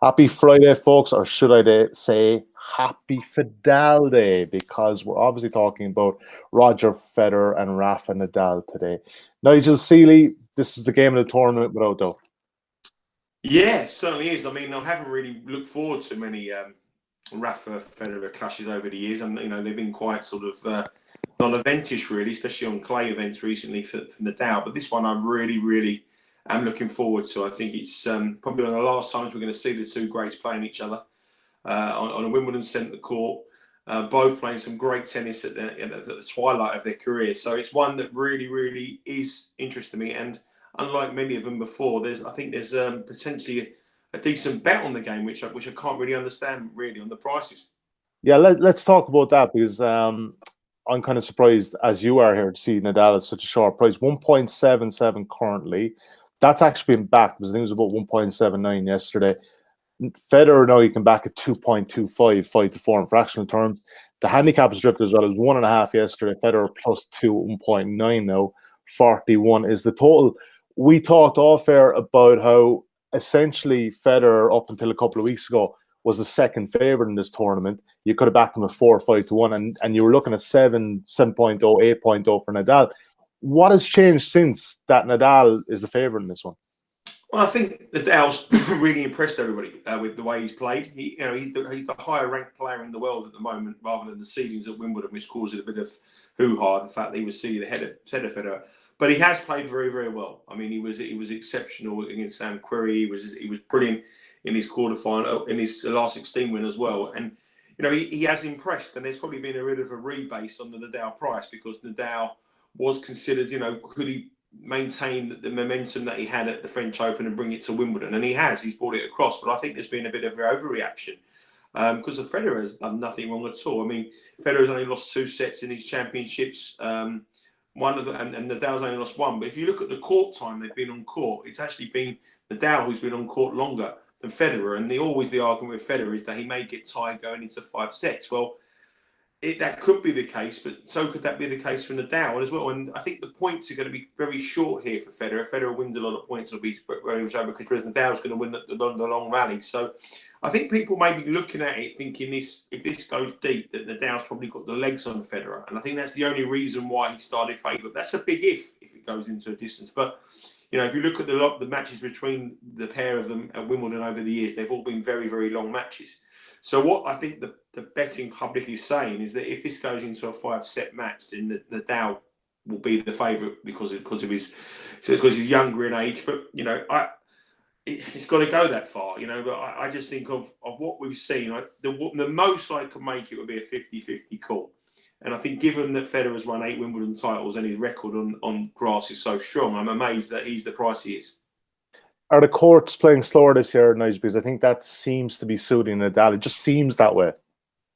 Happy Friday, folks, or should say Happy Fidel Day, because we're obviously talking about Roger Federer and Rafa Nadal today. Nigel Seeley, this is the game of the tournament without doubt. Yeah, it certainly is. I mean, I haven't really looked forward to many Rafa Federer clashes over the years, and they've been quite sort of non-eventish, really, especially on clay events recently for Nadal. But this one, I really am looking forward to. I think it's probably one of the last times we're going to see the two greats playing each other on a Wimbledon centre court. Both playing some great tennis at the twilight of their career. So it's one that really is interesting to me. And unlike many of them before, I think there's potentially a decent bet on the game, which I can't really understand really on the prices. Yeah, let's talk about that, because I'm kind of surprised, as you are here, to see Nadal at such a short price. 1.77 currently. That's actually been back, because I think it was about 1.79 yesterday. Federer now you can back at 2.25, 5-4 in fractional terms. The handicap has drifted as well. It was 1.5 yesterday. Federer +2, 1.9 now. 41 is the total. We talked off air about how essentially Federer, up until a couple of weeks ago, was the second favorite in this tournament. You could have backed him at 4 or 5-1, and you were looking at 7.0, 8.0 for Nadal. What has changed since that Nadal is the favorite in this one? Well, I think Nadal's really impressed everybody with the way he's played. He's the higher ranked player in the world at the moment, rather than the seedings at Wimbledon, which caused a bit of hoo-ha. The fact that he was seeded ahead of Federer, but he has played very well. I mean, he was exceptional against Sam Querrey. He was brilliant in his quarterfinal, in his last 16 win as well. And he has impressed. And there's probably been a bit of a rebase on the Nadal price, because Nadal was considered. Could he maintain the momentum that he had at the French Open and bring it to Wimbledon? And he has. He's brought it across. But I think there's been a bit of an overreaction because Federer has done nothing wrong at all. I mean, Federer's only lost 2 sets in these championships. One of the, and Nadal's only lost 1. But if you look at the court time they've been on court, it's actually been Nadal who's been on court longer than Federer. And always the argument with Federer is that he may get tired going into 5 sets. Well, that could be the case, but so could that be the case for Nadal as well. And I think the points are going to be very short here for Federer. If Federer wins a lot of points, it'll be very much over, because Nadal's going to win the long rally. So I think people may be looking at it thinking if this goes deep, that Nadal's probably got the legs on Federer. And I think that's the only reason why he started favourite. That's a big if it goes into a distance. But if you look at the matches between the pair of them at Wimbledon over the years, they've all been very long matches. So what I think the betting public is saying is that if this goes into a 5-set match, then Nadal will be the favourite because he's younger in age. But it's got to go that far. But I just think of what we've seen. The most I could make it would be a 50-50 call. And I think given that Federer's won 8 Wimbledon titles and his record on grass is so strong, I'm amazed that he's the price he is. Are the courts playing slower this year, Nigel? Because I think that seems to be suiting Nadal. It just seems that way.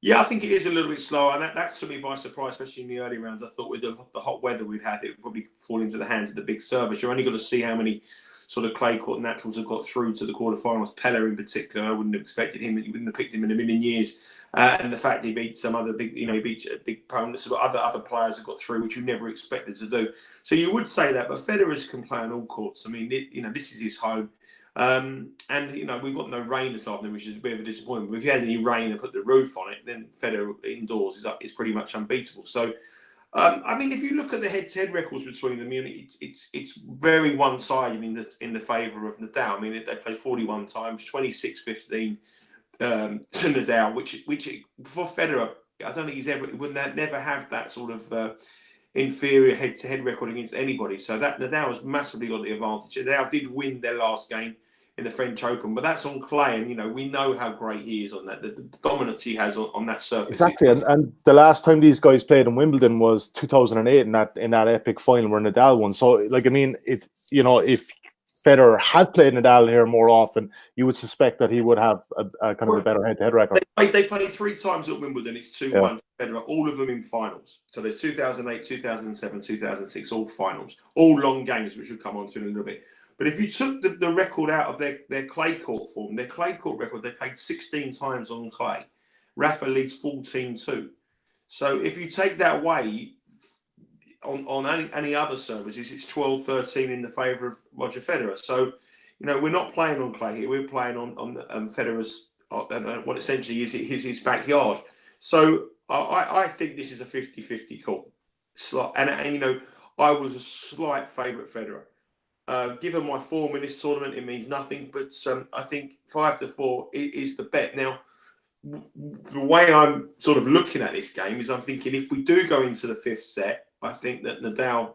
Yeah, I think it is a little bit slower, and that took me by surprise, especially in the early rounds. I thought with the hot weather we'd had, it would probably fall into the hands of the big servers. You're only got to see how many sort of clay court naturals have got through to the quarterfinals. Pella in particular, I wouldn't have expected him. You wouldn't have picked him in a million years. And the fact he beat some other big, he beat big opponents. Other players have got through, which you never expected to do. So you would say that, but Federer can play on all courts. I mean, this is his home. And we've got no rain this afternoon, which is a bit of a disappointment. But if you had any rain and put the roof on it, then Federer indoors is pretty much unbeatable. So, I mean, if you look at the head-to-head records between them, it's very one-sided. I mean, that's in the favour of Nadal. I mean, they played 41 times, 26-15 to Nadal, which for Federer, I don't think he would never have that sort of inferior head-to-head record against anybody. So that Nadal has massively got the advantage. Nadal did win their last game in the French Open, but that's on clay, and we know how great he is on that. The dominance he has on that surface. Exactly, and the last time these guys played in Wimbledon was 2008 in that epic final where Nadal won. So, I mean, if Federer had played Nadal here more often, you would suspect that he would have a kind of a better head-to-head record. They played 3 times at Wimbledon. It's 2-1 to Federer, all of them in finals. So there's 2008, 2007, 2006, all finals, all long games, which we'll come on to in a little bit. But if you took the record out of their clay court form, their clay court record, they played 16 times on clay. Rafa leads 14-2. So if you take that away, on any other services, it's 12-13 in the favour of Roger Federer. So, we're not playing on clay here. We're playing on Federer's what essentially is his backyard. So I think this is a 50-50 call. And I was a slight favourite Federer. Given my form in this tournament, it means nothing. But I think 5-4 is the bet. Now, the way I'm sort of looking at this game is I'm thinking if we do go into the fifth set, I think that Nadal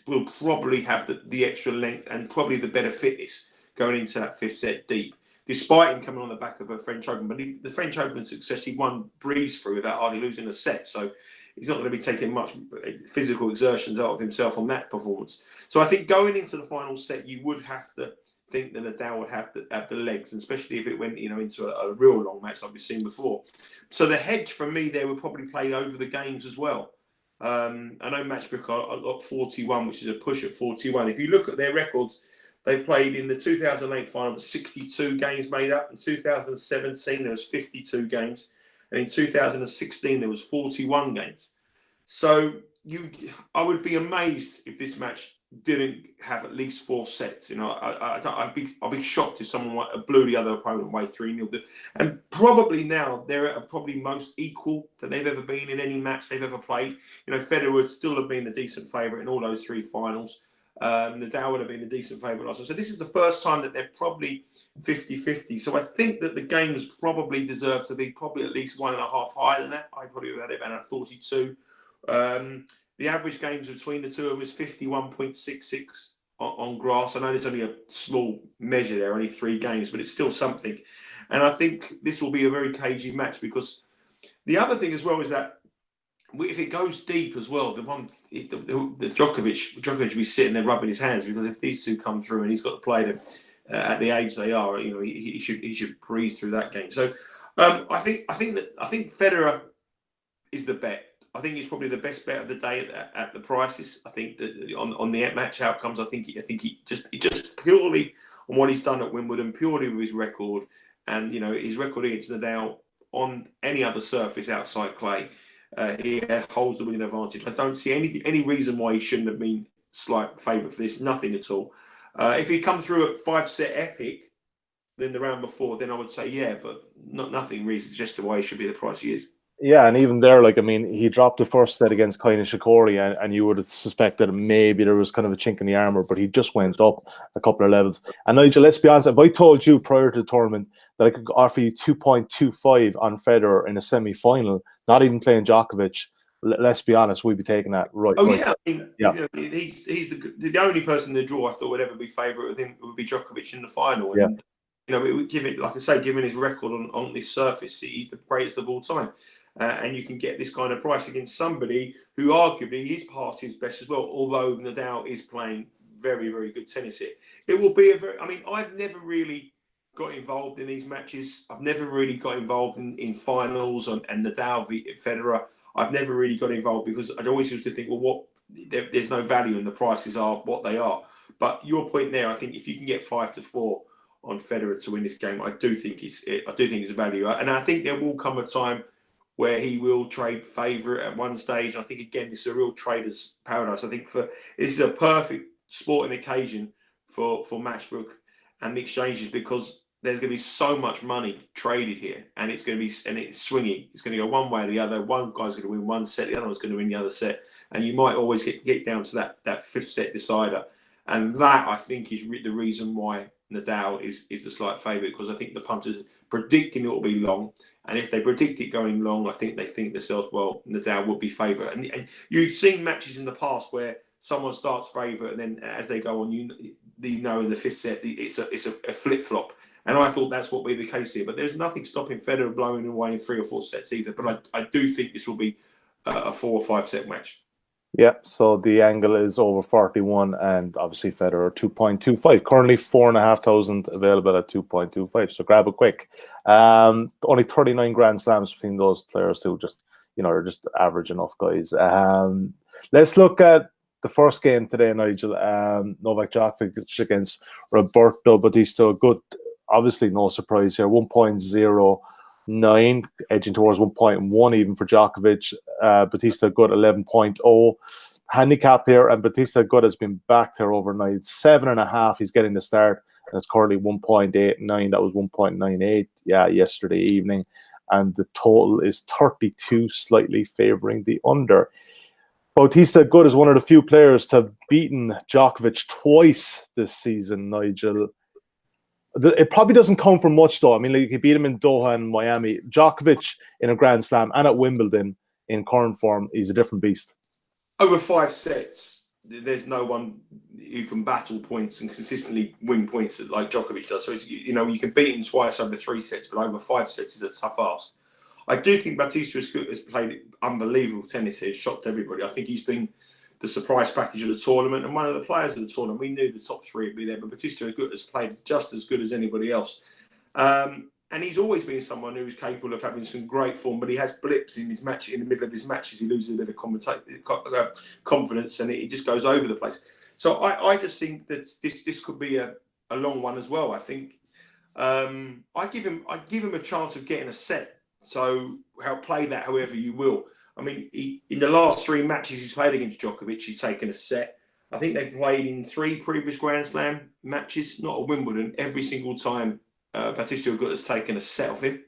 will probably have the extra length and probably the better fitness going into that fifth set deep, despite him coming on the back of a French Open. But the French Open success, he won breeze through without hardly losing a set. So he's not going to be taking much physical exertions out of himself on that performance. So I think going into the final set, you would have to think that Nadal would have the legs, and especially if it went into a real long match like we've seen before. So the hedge for me there would probably play over the games as well. I know Matchbook are got 41, which is a push at 41. If you look at their records, they've played in the 2008 final 62 games made up. In 2017 there was 52 games, and in 2016 there was 41 games. So I would be amazed if this match didn't have at least 4 sets. I'd be shocked if someone blew the other opponent away 3-0. And probably now they're at probably most equal that they've ever been in any match they've ever played. Federer would still have been a decent favourite in all those 3 finals. Nadal would have been a decent favourite also. So this is the first time that they're probably 50-50. So I think that the games probably deserve to be probably at least 1.5 higher than that. I probably would have had it about a 42. The average games between the two of them is 51.66 on grass. I know there's only a small measure there, only 3 games, but it's still something. And I think this will be a very cagey match, because the other thing as well is that if it goes deep as well, the Djokovic will be sitting there rubbing his hands, because if these two come through and he's got to play them at the age they are, he should breeze through that game. So I think Federer is the bet. I think it's probably the best bet of the day at the prices. I think that on the match outcomes, I think he just purely on what he's done at Wimbledon, purely with his record, and his record against Nadal on any other surface outside clay, he holds the winning advantage. I don't see any reason why he shouldn't have been slight favourite for this. Nothing at all. If he come through at 5-set epic, then the round before, then I would say yeah, but nothing really suggests why he should be the price he is. Yeah, and even there, he dropped the first set against Kaina Shikori, and you would have suspected that maybe there was kind of a chink in the armour, but he just went up a couple of levels. And Nigel, let's be honest, if I told you prior to the tournament that I could offer you 2.25 on Federer in a semi-final, not even playing Djokovic, let's be honest, we'd be taking that right. Oh, right. Yeah. He's the only person in the draw I thought would ever be favourite with him would be Djokovic in the final. And, it would give it, like I say, given his record on this surface, he's the greatest of all time. And you can get this kind of price against somebody who arguably is past his best as well, although Nadal is playing very, very good tennis here. It will be I've never really got involved in these matches. I've never really got involved in finals and Nadal v Federer. I've never really got involved because I'd always used to think, well, there's no value and the prices are what they are. But your point there, I think if you can get 5-4 on Federer to win this game, I do think it's a value. And I think there will come a time where he will trade favourite at one stage. I think, again, this is a real trader's paradise. I think this is a perfect sporting occasion for Matchbook and the exchanges, because there's going to be so much money traded here, and it's swingy. It's going to go one way or the other. One guy's going to win one set, the other one's going to win the other set, and you might always get down to that fifth set decider. And that, I think, is the reason why Nadal is the slight favourite, because I think the punters are predicting it will be long. And if they predict it going long, I think they think themselves, well, Nadal would be favourite. And you've seen matches in the past where someone starts favourite, and then as they go on, in the fifth set, it's a flip-flop. And I thought that's what will be the case here. But there's nothing stopping Federer blowing away in 3 or 4 sets either. But I do think this will be a 4 or 5 set match. Yeah, so the angle is over 41, and obviously Federer 2.25. Currently 4,500 available at 2.25. So grab it quick. Only 39 Grand Slams between those players too. Just they're just average enough guys. Let's look at the first game today, Nigel. Novak Djokovic against Roberto Bautista. Good, obviously no surprise here. 1.09, edging towards 1.1 even for Djokovic. Bautista good 11.0 handicap here, and Bautista good has been backed here overnight. 7.5. He's getting the start and it's currently 1.89. That was 1.98, yeah, yesterday evening. And the total is 32, slightly favouring the under. Bautista Agut is one of the few players to have beaten Djokovic twice this season, Nigel. It probably doesn't come from much, though. I mean, like, he beat him in Doha and Miami. Djokovic in a Grand Slam and at Wimbledon in current form, he's a different beast. Over 5 sets, there's no one who can battle points and consistently win points like Djokovic does. So, you know, you can beat him twice over 3 sets, but over 5 sets is a tough ask. I do think Bautista has played unbelievable tennis here, shocked everybody. I think he's been the surprise package of the tournament and one of the players of the tournament. We knew the top 3 would be there, but Bautista Agut has played just as good as anybody else. And he's always been someone who's capable of having some great form, but he has blips in his match. In the middle of his matches, he loses a bit of confidence, and it just goes over the place. So I just think that this could be a long one as well. I think I give him a chance of getting a set. So play that however you will. I mean, in the last 3 matches he's played against Djokovic, he's taken a set. I think they've played in 3 previous Grand Slam matches, not at Wimbledon. Every single time Bautista Agut has taken a set of him.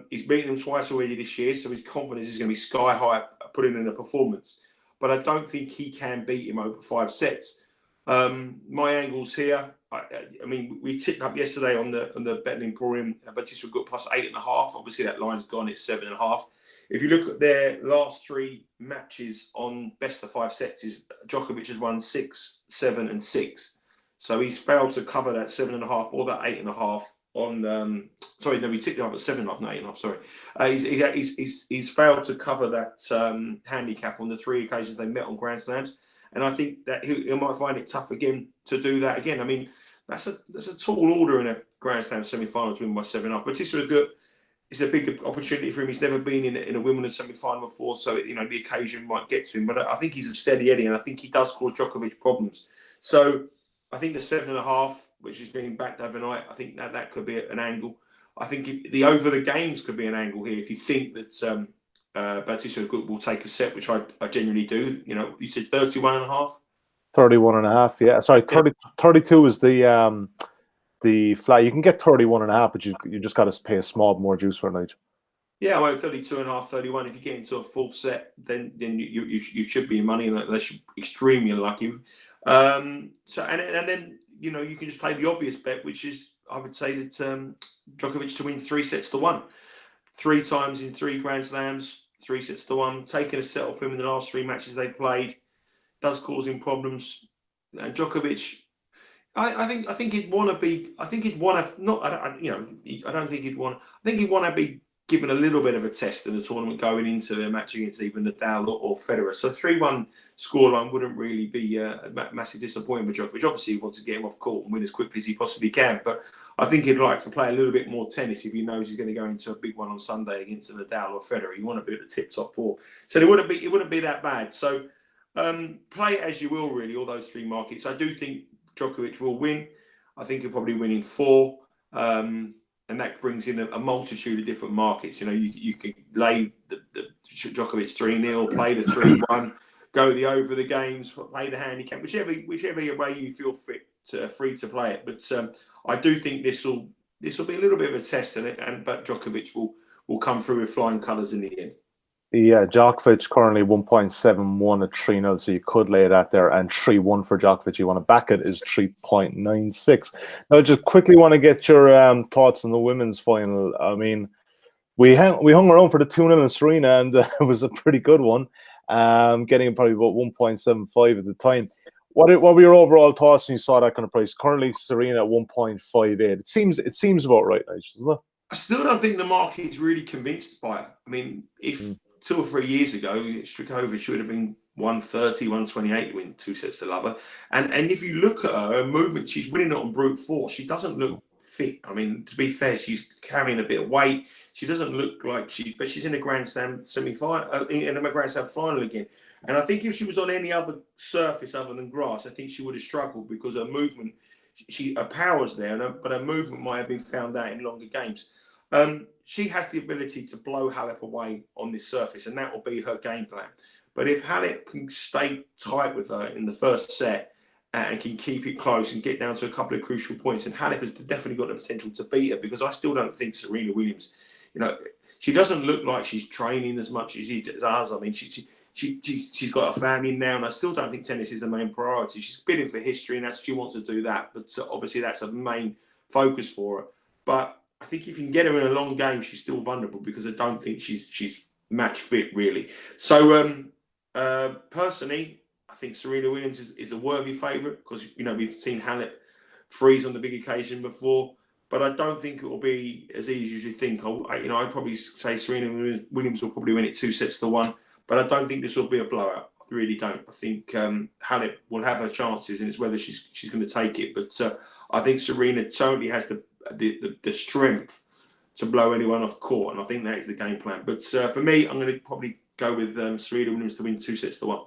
He's beaten him twice already this year, so his confidence is going to be sky high putting in a performance. But I don't think he can beat him over 5 sets. My angles here, I mean, we tipped up yesterday on the betting emporium, Bautista Agut plus 8.5. Obviously, that line's gone. It's 7.5. If you look at their last 3 matches on best of 5 sets, Djokovic has won 6, 7, and 6. So he's failed to cover that 7.5 or that 8.5 on. Sorry, no, we tipped him up at 7.5, not 8.5. Sorry, he's failed to cover that handicap on the 3 occasions they met on Grand Slams, and I think that he might find it tough again to do that again. I mean, that's a tall order in a Grand Slam semi-final to win by 7.5. Bautista Agut, it's a big opportunity for him. He's never been in a Wimbledon semi-final before, so you know the occasion might get to him. But I think he's a steady Eddie, and I think he does cause Djokovic problems. So I think the 7.5, which is being backed overnight, I think that could be an angle. I think the over the games could be an angle here. If you think that Bautista Agut will take a set, which I genuinely do. You know, you said 31.5. 31.5, yeah. Sorry, 30, 32 is the flat. You can get 31.5, but you just got to pay a small more juice for a night. Yeah, well, 32.5, 31. If you get into a full set, then you should be in money, unless you're extremely unlucky. So then you know you can just play the obvious bet, which is I would say that Djokovic to win 3 sets to 1, 3 times in 3 Grand Slams, 3 sets to 1. Taking a set off him in the last 3 matches they played does cause him problems. And Djokovic, I think he'd want to be. I think he'd want to not. I don't think he'd want. I think he'd want to be given a little bit of a test in the tournament going into their match against either Nadal or Federer. So 3-1 scoreline wouldn't really be a massive disappointment for Djokovic. Obviously, he wants to get him off court and win as quickly as he possibly can. But I think he'd like to play a little bit more tennis if he knows he's going to go into a big one on Sunday against Nadal or Federer. You want to be at the tip-top four. So it wouldn't be that bad. So play it as you will, really, all those 3 markets. I do think Djokovic will win. I think he'll probably win in 4. And that brings in a multitude of different markets. You know, you could lay the Djokovic 3-0, play the 3-1, go the over the games, play the handicap, whichever way you feel free to play it. But I do think this will be a little bit of a test in it, but Djokovic will come through with flying colours in the end. Yeah, Djokovic currently 1.71 at 3-0, so you could lay that there. And 3-1 for Djokovic, you want to back it, is 3.96. Now, just quickly want to get your thoughts on the women's final. I mean, we hung around for the 2-0 in Serena, and it was a pretty good one, getting probably about 1.75 at the time. What were your overall thoughts when you saw that kind of price? Currently, Serena at 1.58. It seems about right, Nigel, doesn't it? I still don't think the market is really convinced by it. I mean, if 2 or 3 years ago, Strikovich would have been 130, 128 to win 2 sets to love her. And if you look at her movement, she's winning it on brute force. She doesn't look fit. I mean, to be fair, she's carrying a bit of weight. She doesn't look like but she's in a Grand Slam semi-final, in a Grand Slam final again. And I think if she was on any other surface other than grass, I think she would have struggled because her movement, her power's there, but her movement might have been found out in longer games. She has the ability to blow Halep away on this surface, and that will be her game plan. But if Halep can stay tight with her in the first set and can keep it close and get down to a couple of crucial points. And Halep has definitely got the potential to beat her, because I still don't think Serena Williams, she doesn't look like she's training as much as she does. I mean, she's got a family now, and I still don't think tennis is the main priority. She's bidding for history, and she wants to do that. But obviously, that's a main focus for her. But I think if you can get her in a long game, she's still vulnerable, because I don't think she's match fit, really. So personally, I think Serena Williams is a worthy favourite, because we've seen Halep freeze on the big occasion before, but I don't think it will be as easy as you think. I'd probably say Serena Williams will probably win it 2-1, but I don't think this will be a blowout. I really don't. I think Halep will have her chances, and it's whether she's going to take it. But I think Serena totally has the strength to blow anyone off court, and I think that is the game plan. But for me, I'm going to probably go with Serena Williams to win 2-1.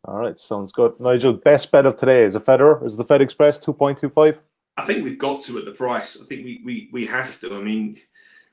All right, sounds good. Nigel, best bet of today is a Federer. Is the Fed Express 2.25? I think we've got to at the price. I think we have to. I mean,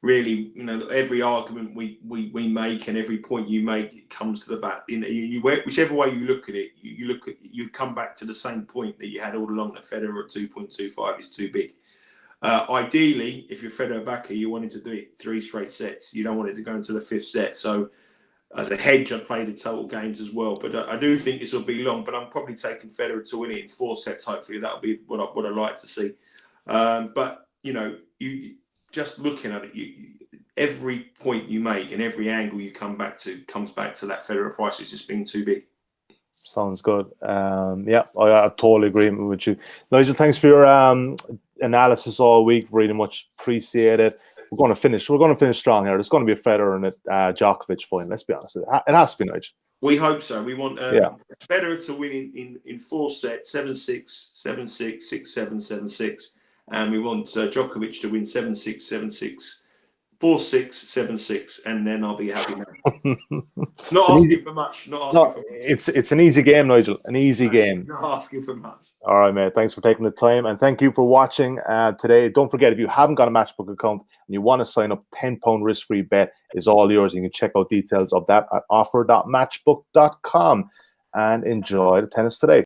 really, every argument we make and every point you make, it comes to the back. Whichever way you look at it, you come back to the same point that you had all along, that Federer at 2.25 is too big. Ideally, if you're Federer backer, you wanted to do it 3 straight sets. You don't want it to go into the 5th set. So as a hedge, I play the total games as well. But I do think this will be long. But I'm probably taking Federer to win it in 4 sets. Hopefully, that'll be what I like to see. But you just looking at it, every point you make and every angle you come back to comes back to that Federer price. It's just being too big. Sounds good. Yeah, I totally agree with you, Nigel. Thanks for your analysis all week. Really much appreciate it. We're going to finish strong here. There's going to be a Federer and a Djokovic final. Let's be honest. It has to be, Nigel. We hope so. We want Federer to win in 4 sets, 7-6, 7-6, 6-7, 7-6, and we want Djokovic to win 7-6, 7-6, 4-6, 7-6, and then I'll be happy now. Not asking for much. It's an easy game, Nigel. An easy game. Not asking for much. All right, mate. Thanks for taking the time, and thank you for watching today. Don't forget, if you haven't got a Matchbook account and you want to sign up, £10 risk-free bet is all yours. You can check out details of that at offer.matchbook.com and enjoy the tennis today.